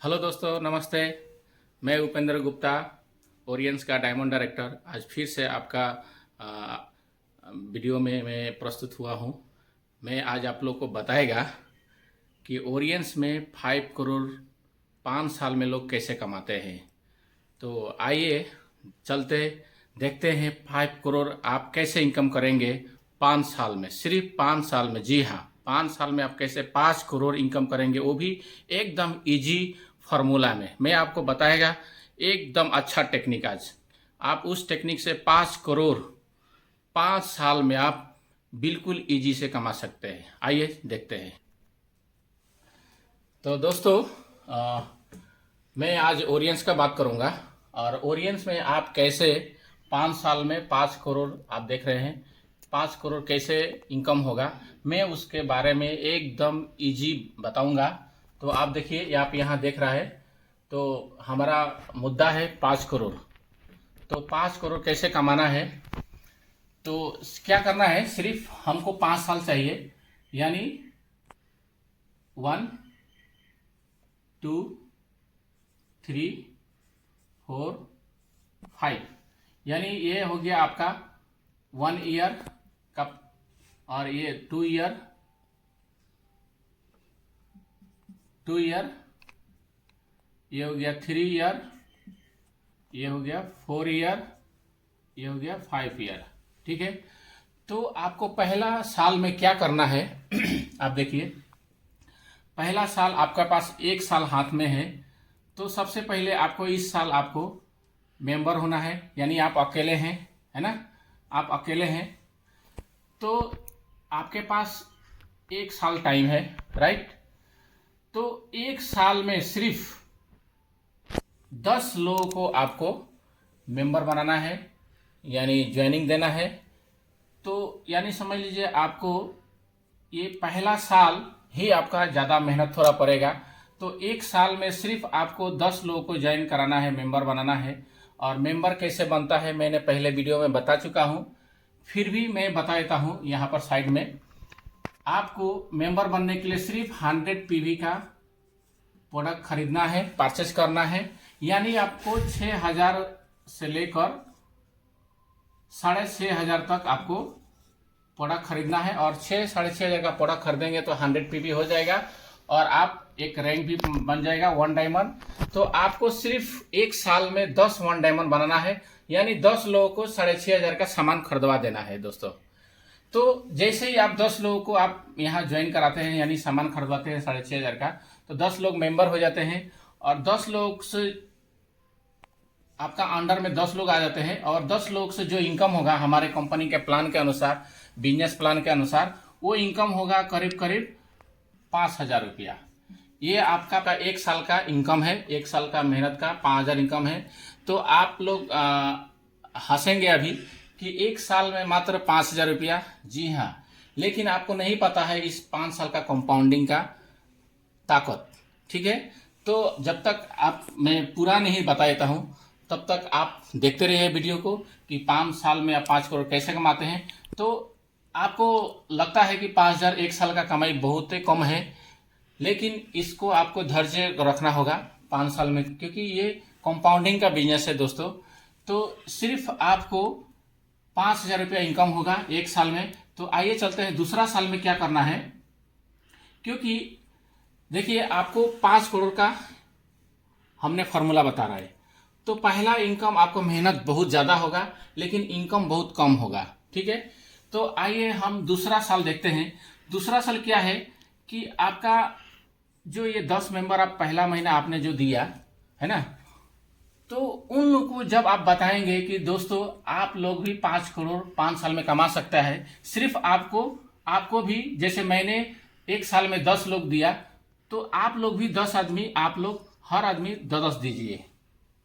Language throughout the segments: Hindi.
हेलो दोस्तों, नमस्ते। मैं उपेंद्र गुप्ता, ओरियंस का डायमंड डायरेक्टर, आज फिर से आपका आ, वीडियो में मैं प्रस्तुत हुआ हूँ। मैं आज आप लोग को बताएगा कि ओरियंस में 5 करोड़ 5 साल में लोग कैसे कमाते हैं। तो आइए चलते देखते हैं 5 करोड़ आप कैसे इनकम करेंगे 5 साल में, सिर्फ 5 साल में। जी हाँ, 5 साल में आप कैसे 5 करोड़ इनकम करेंगे, वो भी एकदम इजी फार्मूला में। मैं आपको बताएगा एकदम अच्छा टेक्निक। आज आप उस टेक्निक से 5 करोड़ 5 साल में आप बिल्कुल इजी से कमा सकते हैं। आइए देखते हैं। तो दोस्तों, मैं आज ओरियंस का बात करूंगा, और ओरियंस में आप कैसे 5 साल में 5 करोड़, आप देख रहे हैं 5 करोड़ कैसे इनकम होगा, मैं उसके बारे में एकदम इजी बताऊंगा। तो आप देखिए, आप यहाँ देख रहा है, तो हमारा मुद्दा है 5 करोड़। तो 5 करोड़ कैसे कमाना है, तो क्या करना है, सिर्फ हमको 5 साल चाहिए। यानी 1 2 3 4 5, यानी ये हो गया आपका 1 ईयर का, और ये 2 ईयर, 2 ईयर, ये हो गया 3 ईयर, ये हो गया 4 ईयर, ये हो गया 5 ईयर। ठीक है। तो आपको पहला साल में क्या करना है आप देखिए, पहला साल आपका पास 1 साल हाथ में है। तो सबसे पहले आपको इस साल आपको मेंबर होना है, यानी आप अकेले हैं, है ना, आप अकेले हैं। तो आपके पास 1 साल टाइम है, राइट। तो 1 साल में सिर्फ 10 लोगों को आपको मेंबर बनाना है, यानी ज्वाइनिंग देना है। तो यानी समझ लीजिए, आपको ये पहला साल ही आपका ज़्यादा मेहनत थोड़ा पड़ेगा। तो 1 साल में सिर्फ आपको 10 लोगों को ज्वाइन कराना है, मेंबर बनाना है। और मेंबर कैसे बनता है मैंने पहले वीडियो में बता चुका हूँ, फिर भी मैं बता देता हूँ यहाँ पर साइड में। आपको मेंबर बनने के लिए सिर्फ 100 पीवी का प्रोडक्ट खरीदना है, परचेज करना है। यानी आपको 6,000 से लेकर 6,500 तक आपको प्रोडक्ट खरीदना है। और 6-6,500 का प्रोडक्ट खरीदेंगे तो 100 पीवी हो जाएगा, और आप एक रैंक भी बन जाएगा 1 डायमंड। तो आपको सिर्फ 1 साल में 10 1 डायमंड बनाना है, यानी 10 लोगों को 6,500 का सामान खरीदवा देना है दोस्तों। तो जैसे ही आप 10 लोगों को आप यहाँ ज्वाइन कराते हैं, यानी सामान खरीदवाते हैं 6,500 का, तो 10 लोग मेंबर हो जाते हैं। और 10 लोग से आपका अंडर में 10 लोग आ जाते हैं, और 10 लोग से जो इनकम होगा हमारे कंपनी के प्लान के अनुसार, बिजनेस प्लान के अनुसार, वो इनकम होगा करीब करीब 5,000 रुपया। ये आपका 1 साल का इनकम है, 1 साल का मेहनत का 5,000 इनकम है। तो आप लोग हंसेंगे अभी कि 1 साल में मात्र 5,000 रुपया। जी हाँ, लेकिन आपको नहीं पता है इस 5 साल का कंपाउंडिंग का ताकत। ठीक है। तो जब तक आप मैं पूरा नहीं बता देता हूँ, तब तक आप देखते रहिए वीडियो को कि 5 साल में आप 5 करोड़ कैसे कमाते हैं। तो आपको लगता है कि 5,000 1 साल का कमाई बहुत ही कम है, लेकिन इसको आपको धैर्य रखना होगा 5 साल में, क्योंकि ये कंपाउंडिंग का बिजनेस है दोस्तों। तो सिर्फ आपको 5,000 रुपया इनकम होगा 1 साल में। तो आइए चलते हैं दूसरा साल में क्या करना है। क्योंकि देखिए, आपको 5 करोड़ का हमने फॉर्मूला बता रहा है। तो पहला इनकम आपको मेहनत बहुत ज़्यादा होगा, लेकिन इनकम बहुत कम होगा। ठीक है। तो आइए हम दूसरा साल देखते हैं। दूसरा साल क्या है कि आपका जो ये 10 मेंबर आप पहला महीना आपने जो दिया है ना, तो उन लोगों को जब आप बताएंगे कि दोस्तों आप लोग भी 5 करोड़ 5 साल में कमा सकता है, सिर्फ आपको भी जैसे मैंने 1 साल में 10 लोग दिया, तो आप लोग भी 10 आदमी, आप लोग हर आदमी 10-10 दीजिए।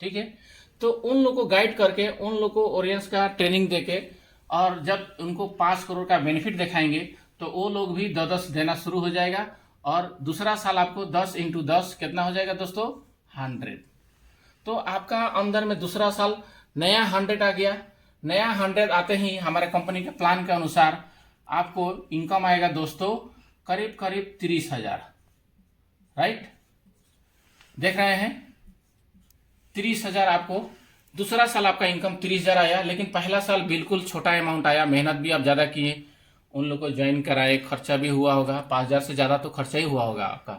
ठीक है। तो उन लोग को गाइड करके, उन लोग को ओरियंस का ट्रेनिंग देके, और जब उनको 5 करोड़ का बेनिफिट दिखाएंगे, तो वो लोग भी 10-10 देना शुरू हो जाएगा। और दूसरा साल आपको 10 × 10 कितना हो जाएगा दोस्तों, 100। तो आपका अंदर में दूसरा साल नया 100 आ गया। नया 100 आते ही हमारे कंपनी के प्लान के अनुसार आपको इनकम आएगा दोस्तों करीब करीब 30,000, राइट। देख रहे हैं 30,000 आपको दूसरा साल आपका इनकम 30,000 आया, लेकिन पहला साल बिल्कुल छोटा अमाउंट आया, मेहनत भी आप ज़्यादा किए, उन लोग को ज्वाइन कराए, खर्चा भी हुआ होगा, 5,000 से ज़्यादा तो खर्चा ही हुआ होगा आपका।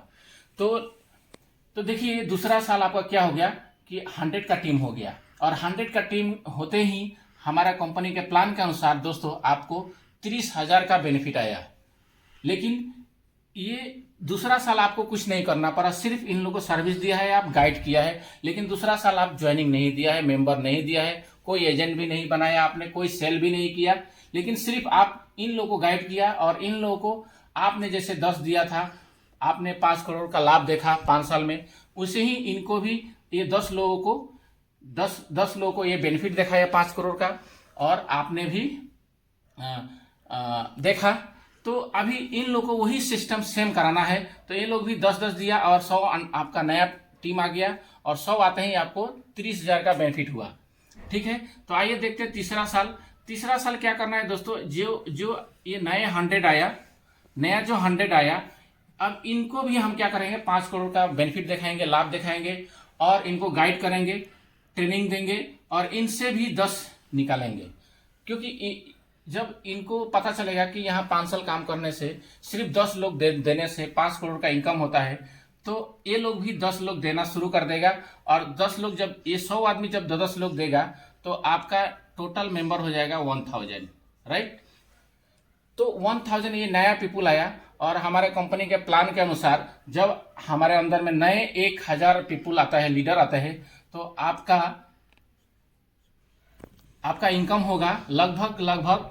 तो देखिए दूसरा साल आपका क्या हो गया कि 100 का टीम हो गया, और 100 का टीम होते ही हमारा कंपनी के प्लान के अनुसार दोस्तों आपको 30,000 का बेनिफिट आया। लेकिन ये दूसरा साल आपको कुछ नहीं करना पड़ा, सिर्फ इन लोगों को सर्विस दिया है, आप गाइड किया है, लेकिन दूसरा साल आप ज्वाइनिंग नहीं दिया है, मेंबर नहीं दिया है, कोई एजेंट भी नहीं बनाया आपने, कोई सेल भी नहीं किया, लेकिन सिर्फ आप इन लोगों को गाइड किया। और इन लोगों को आपने जैसे 10 दिया था, आपने 5 करोड़ का लाभ देखा 5 साल में, उसे ही इनको भी ये 10 लोगों को ये बेनिफिट देखा है 5 करोड़ का, और आपने भी देखा। तो अभी इन लोगों को वही सिस्टम सेम कराना है, तो ये लोग भी 10-10 दिया और 100 आपका नया टीम आ गया, और 100 आते ही आपको 30,000 का बेनिफिट हुआ। ठीक है, तो आइए देखते हैं तीसरा साल क्या करना है दोस्तों। जो ये नए 100 आया, नया जो 100 आया, अब इनको भी हम क्या करेंगे, 5 करोड़ का बेनिफिट दिखाएंगे, लाभ दिखाएंगे, और इनको गाइड करेंगे, ट्रेनिंग देंगे, और इनसे भी 10 निकालेंगे। क्योंकि जब इनको पता चलेगा कि यहाँ 5 साल काम करने से सिर्फ 10 लोग देने से 5 करोड़ का इनकम होता है, तो ये लोग भी 10 लोग देना शुरू कर देगा। और 10 लोग जब ये 100 आदमी जब 10 लोग देगा, तो आपका टोटल मेंबर हो जाएगा 1000, राइट। तो 1000 ये नया पीपुल आया, और हमारे कंपनी के प्लान के अनुसार जब हमारे अंदर में नए 1000 पीपुल आता है, लीडर आता है, तो आपका इनकम होगा लगभग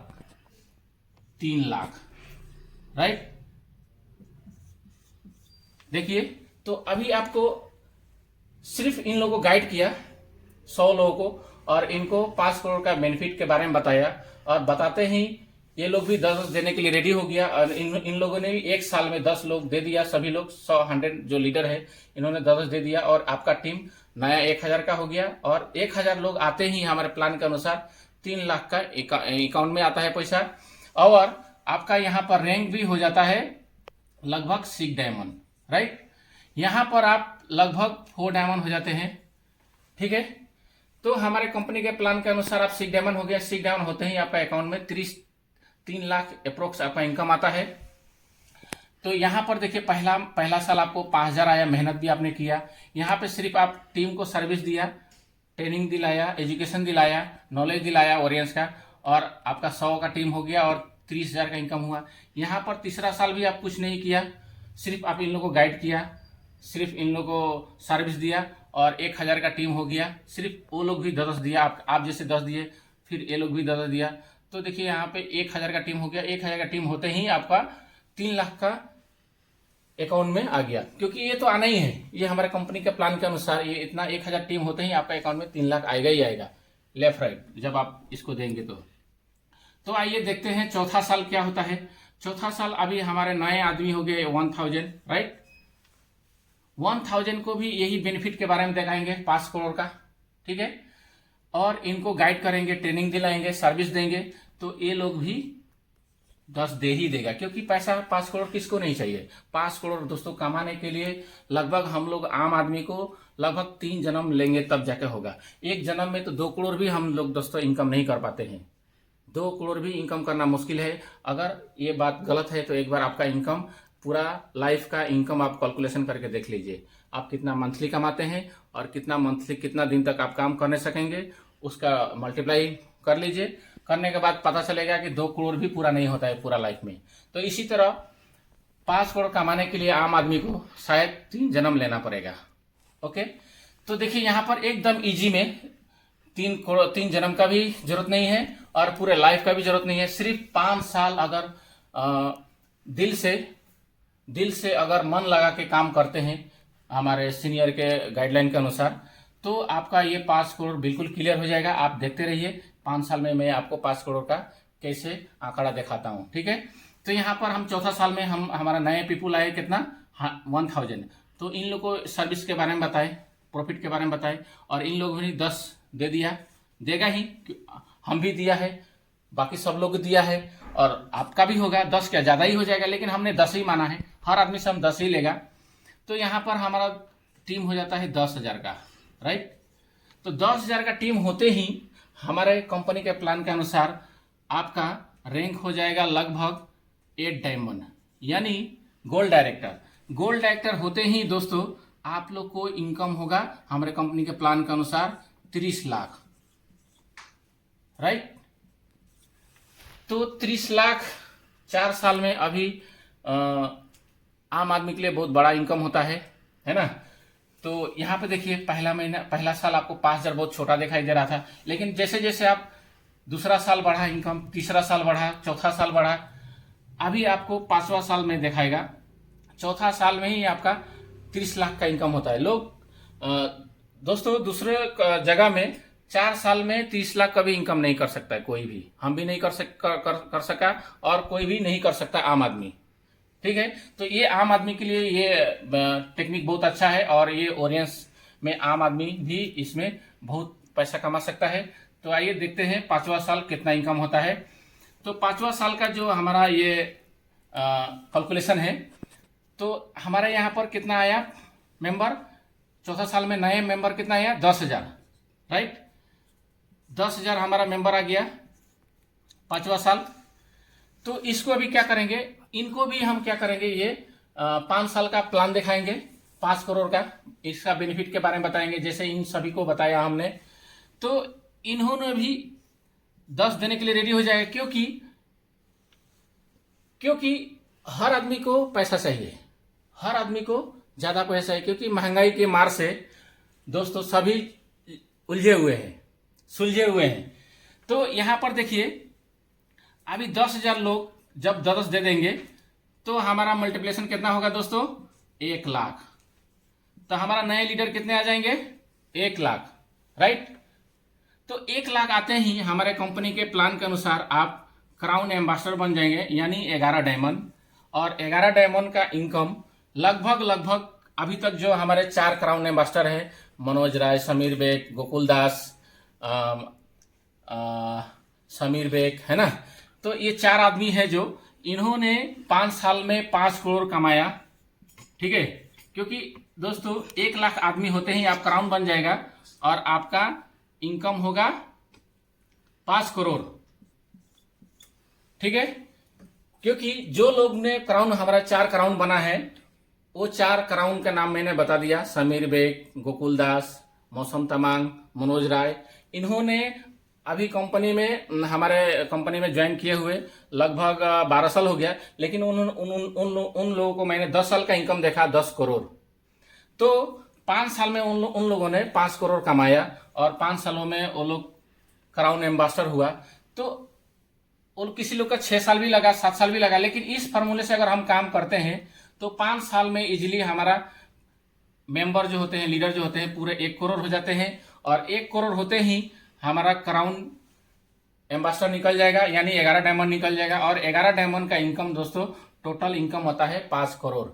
3 लाख, राइट। देखिए, तो अभी आपको सिर्फ इन लोगों को गाइड किया 100 लोगों को, और इनको 5 करोड़ का बेनिफिट के बारे में बताया, और बताते ही ये लोग भी 10 देने के लिए रेडी हो गया। और इन लोगों ने भी एक साल में 10 लोग दे दिया, सभी लोग 100 जो लीडर है इन्होंने 10 दे दिया, और आपका टीम नया 1000 का हो गया। और 1000 लोग आते ही हमारे प्लान के अनुसार 3 लाख का अकाउंट में आता है पैसा, और आपका यहाँ पर रैंक भी हो जाता है लगभग 6 डायमंड, राइट। यहाँ पर आप लगभग 4 डायमंड हो जाते हैं, ठीक है। तो हमारे कंपनी के प्लान के अनुसार आप 6 डायमंड हो गया। 6 डायमंड होते ही आपका अकाउंट में 3 लाख अप्रोक्स आपका इनकम आता है। तो यहाँ पर देखिए पहला साल आपको 5,000 आया, मेहनत भी आपने किया। यहाँ पे सिर्फ आप टीम को सर्विस दिया, ट्रेनिंग दिलाया, एजुकेशन दिलाया, नॉलेज दिलाया ऑडियंस का, और आपका 100 का टीम हो गया, और 30,000 का इनकम हुआ। यहाँ पर तीसरा साल भी आप कुछ नहीं किया, सिर्फ आप इन लोगों को गाइड किया, सिर्फ इन लोगों को सर्विस दिया, और 1000 का टीम हो गया। सिर्फ वो लोग भी 10 दिया, आप जैसे 10 दिए, फिर ये लोग भी 10 दिया। तो देखिए यहाँ पे 1000 का टीम हो गया। 1000 का टीम होते ही आपका 3 लाख का अकाउंट में आ गया, क्योंकि ये तो आना ही है, ये हमारे कंपनी के प्लान के अनुसार ये इतना 1000 टीम होते ही आपका अकाउंट में 3 लाख आएगा ही आएगा, लेफ्ट राइट, जब आप इसको देंगे तो आइए देखते हैं चौथा साल क्या होता है। चौथा साल अभी हमारे नए आदमी हो गए 1000, राइट। 1000 को भी यही बेनिफिट के बारे में दिखाएंगे 5 करोड़ का, ठीक है, और इनको गाइड करेंगे, ट्रेनिंग दिलाएंगे, सर्विस देंगे। तो ये लोग भी 10 दे ही देगा, क्योंकि पैसा 5 करोड़ किसको नहीं चाहिए। 5 करोड़ दोस्तों कमाने के लिए लगभग हम लोग आम आदमी को लगभग 3 जन्म लेंगे तब जाके होगा। एक जन्म में तो 2 करोड़ भी हम लोग दोस्तों इनकम नहीं कर पाते हैं। 2 करोड़ भी इनकम करना मुश्किल है। अगर ये बात गलत है तो एक बार आपका इनकम, पूरा लाइफ का इनकम आप कैलकुलेशन करके देख लीजिए, आप कितना मंथली कमाते हैं और कितना दिन तक आप काम करने सकेंगे, उसका मल्टीप्लाई कर लीजिए। करने के बाद पता चलेगा कि 2 करोड़ भी पूरा नहीं होता है पूरा लाइफ में। तो इसी तरह 5 करोड़ कमाने के लिए आम आदमी को शायद 3 जन्म लेना पड़ेगा। ओके, तो देखिए यहाँ पर एकदम इजी में 3 जन्म का भी जरूरत नहीं है और पूरे लाइफ का भी जरूरत नहीं है। सिर्फ 5 साल अगर दिल से अगर मन लगा के काम करते हैं हमारे सीनियर के गाइडलाइन के अनुसार, तो आपका ये 5 करोड़ बिल्कुल क्लियर हो जाएगा। आप देखते रहिए, 5 साल में मैं आपको 5 करोड़ का कैसे आंकड़ा दिखाता हूँ, ठीक है। तो यहाँ पर हम चौथा साल में हमारा नए पीपुल आए कितना 1000। तो इन लोगों को सर्विस के बारे में बताए, प्रॉफिट के बारे में बताए, और इन लोगों ने 10 दे दिया, देगा ही, हम भी दिया है, बाकी सब लोग दिया है, और आपका भी होगा। 10 क्या ज़्यादा ही हो जाएगा, लेकिन हमने 10 ही माना है, हर आदमी से हम 10 ही लेगा। तो यहाँ पर हमारा टीम हो जाता है 10,000 का, राइट। तो 10,000 का टीम होते ही हमारे कंपनी के प्लान के अनुसार आपका रैंक हो जाएगा लगभग 8 डायमंड, यानी गोल्ड डायरेक्टर। गोल्ड डायरेक्टर होते ही दोस्तों आप लोग को इनकम होगा हमारे कंपनी के प्लान के अनुसार 30 लाख, राइट। तो 30 लाख 4 साल में अभी आम आदमी के लिए बहुत बड़ा इनकम होता है ना। तो यहाँ पे देखिए पहला साल आपको 5,000 बहुत छोटा दिखाई दे रहा था, लेकिन जैसे जैसे आप दूसरा साल बढ़ा इनकम, तीसरा साल बढ़ा, चौथा साल बढ़ा, अभी आपको 5वां साल में दिखाएगा, चौथा साल में ही आपका 30 लाख का इनकम होता है। लोग दोस्तों दूसरे जगह में 4 साल में 30 लाख का भी इनकम नहीं कर सकता है कोई भी, हम भी नहीं कर सका और कोई भी नहीं कर सकता आम आदमी, ठीक है। तो ये आम आदमी के लिए ये टेक्निक बहुत अच्छा है और ये ओरियंस में आम आदमी भी इसमें बहुत पैसा कमा सकता है। तो आइए देखते हैं 5वां साल कितना इनकम होता है। तो 5वां साल का जो हमारा ये कैलकुलेशन है, तो हमारा यहाँ पर कितना आया मेंबर, चौथा साल में नए मेंबर कितना आया 10,000, राइट। 10,000 हमारा मेंबर आ गया 5वां साल। तो इसको अभी क्या करेंगे, इनको भी हम क्या करेंगे, ये 5 साल का प्लान दिखाएंगे 5 करोड़ का, इसका बेनिफिट के बारे में बताएंगे जैसे इन सभी को बताया हमने। तो इन्होंने भी 10 देने के लिए रेडी हो जाएगा, क्योंकि हर आदमी को पैसा चाहिए, हर आदमी को ज्यादा पैसा चाहिए, क्योंकि महंगाई के मार से दोस्तों सभी उलझे हुए हैं, सुलझे हुए हैं। तो यहां पर देखिए अभी 10,000 लोग जब 10 दे देंगे तो हमारा मल्टीप्लिकेशन कितना होगा दोस्तों, 1 लाख। तो हमारा नए लीडर कितने आ जाएंगे, 1 लाख, राइट। तो 1 लाख आते ही हमारे कंपनी के प्लान के अनुसार आप क्राउन एम्बेसडर बन जाएंगे, यानी 11 डायमंड। और 11 डायमंड का इनकम लगभग अभी तक जो हमारे 4 क्राउन एम्बेसडर हैं, मनोज राय, समीर बेग, गोकुल दास, समीर बेग, है ना। तो ये 4 आदमी है जो इन्होंने 5 साल में 5 करोड़ कमाया, ठीक है। क्योंकि दोस्तों 1 लाख आदमी होते ही आप क्राउन बन जाएगा और आपका इनकम होगा 5 करोड़, ठीक है। क्योंकि जो लोग ने क्राउन, हमारा 4 क्राउन बना है, वो 4 क्राउन का नाम मैंने बता दिया, समीर बेग, गोकुल दास, मौसम तमांग, मनोज राय। इन्होंने अभी कंपनी में, हमारे कंपनी में ज्वाइन किए हुए लगभग 12 साल हो गया, लेकिन उन लोगों को मैंने 10 साल का इनकम देखा 10 करोड़। तो 5 साल में उन लोगों ने 5 करोड़ कमाया और 5 सालों में वो लोग क्राउन एम्बेसडर हुआ। तो और किसी लोग का 6 साल भी लगा, 7 साल भी लगा, लेकिन इस फार्मूले से अगर हम काम करते हैं तो 5 साल में इजीली हमारा मेंबर जो होते हैं, लीडर जो होते हैं, पूरे 1 करोड़ हो जाते हैं। और 1 करोड़ होते ही हमारा क्राउन एम्बेसडर निकल जाएगा, यानी 11 डायमंड निकल जाएगा। और 11 डायमंड का इनकम दोस्तों टोटल इनकम होता है 5 करोड़।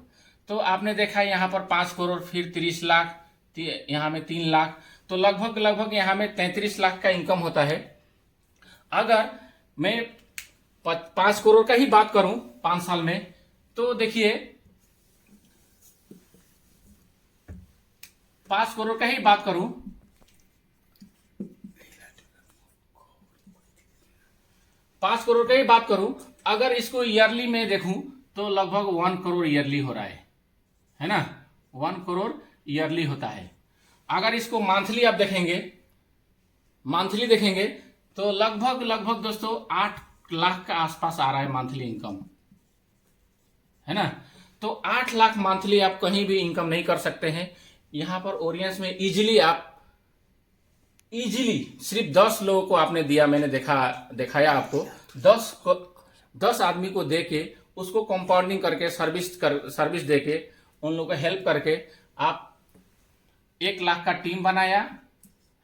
तो आपने देखा यहाँ पर 5 करोड़, फिर 30 लाख, यहाँ में 3 लाख, तो लगभग यहाँ में 33 लाख का इनकम होता है। अगर मैं 5 करोड़ का ही बात करूं 5 साल में, तो देखिए 5 करोड़ का ही बात करूं, अगर इसको ईयरली में देखूं तो लगभग 1 करोड़ ईयरली हो रहा है ना, 1 करोड़ ईयरली होता है। अगर इसको मंथली आप देखेंगे, तो लगभग दोस्तों 8 लाख का आसपास आ रहा है मंथली इनकम, है ना। तो 8 लाख मंथली आप कहीं भी इनकम नहीं कर सकते हैं। यहां पर ओरियंस में इजीली सिर्फ 10 लोगों को आपने दिया, मैंने दिखाया आपको, 10 आदमी को दे के उसको कंपाउंडिंग करके सर्विस दे के उन लोगों को हेल्प करके आप 1 लाख का टीम बनाया,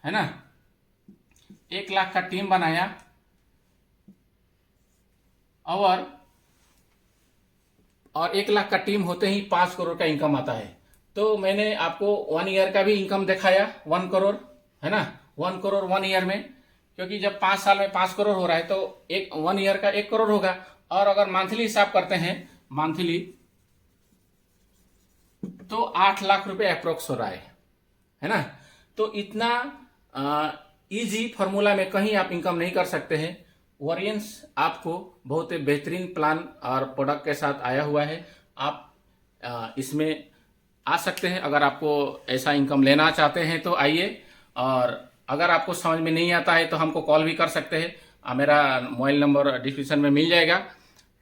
है ना, 1 लाख का टीम बनाया और 1 लाख का टीम होते ही 5 करोड़ का इनकम आता है। तो मैंने आपको 1 ईयर का भी इनकम दिखाया, 1 करोड़, है ना, 1 करोड़ 1 ईयर में, क्योंकि जब 5 साल में 5 करोड़ हो रहा है तो 1 ईयर का 1 करोड़ होगा। और अगर मंथली हिसाब करते हैं, मंथली तो 8 लाख रुपए अप्रोक्स हो रहा है ना। तो इतना इजी फार्मूला में कहीं आप इनकम नहीं कर सकते हैं। वरियंस आपको बहुत ही बेहतरीन प्लान और प्रोडक्ट के साथ आया हुआ है। आप इसमें आ सकते हैं। अगर आपको ऐसा इनकम लेना चाहते हैं तो आइए, और अगर आपको समझ में नहीं आता है तो हमको कॉल भी कर सकते हैं। मेरा मोबाइल नंबर डिस्क्रिप्शन में मिल जाएगा।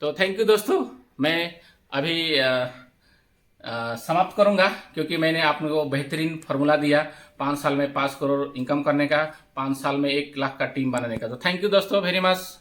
तो थैंक यू दोस्तों। मैं अभी समाप्त करूंगा, क्योंकि मैंने आप लोगों को बेहतरीन फार्मूला दिया 5 साल में 5 करोड़ इनकम करने का, 5 साल में 1 लाख का टीम बनाने का। तो थैंक यू दोस्तों वेरी मच।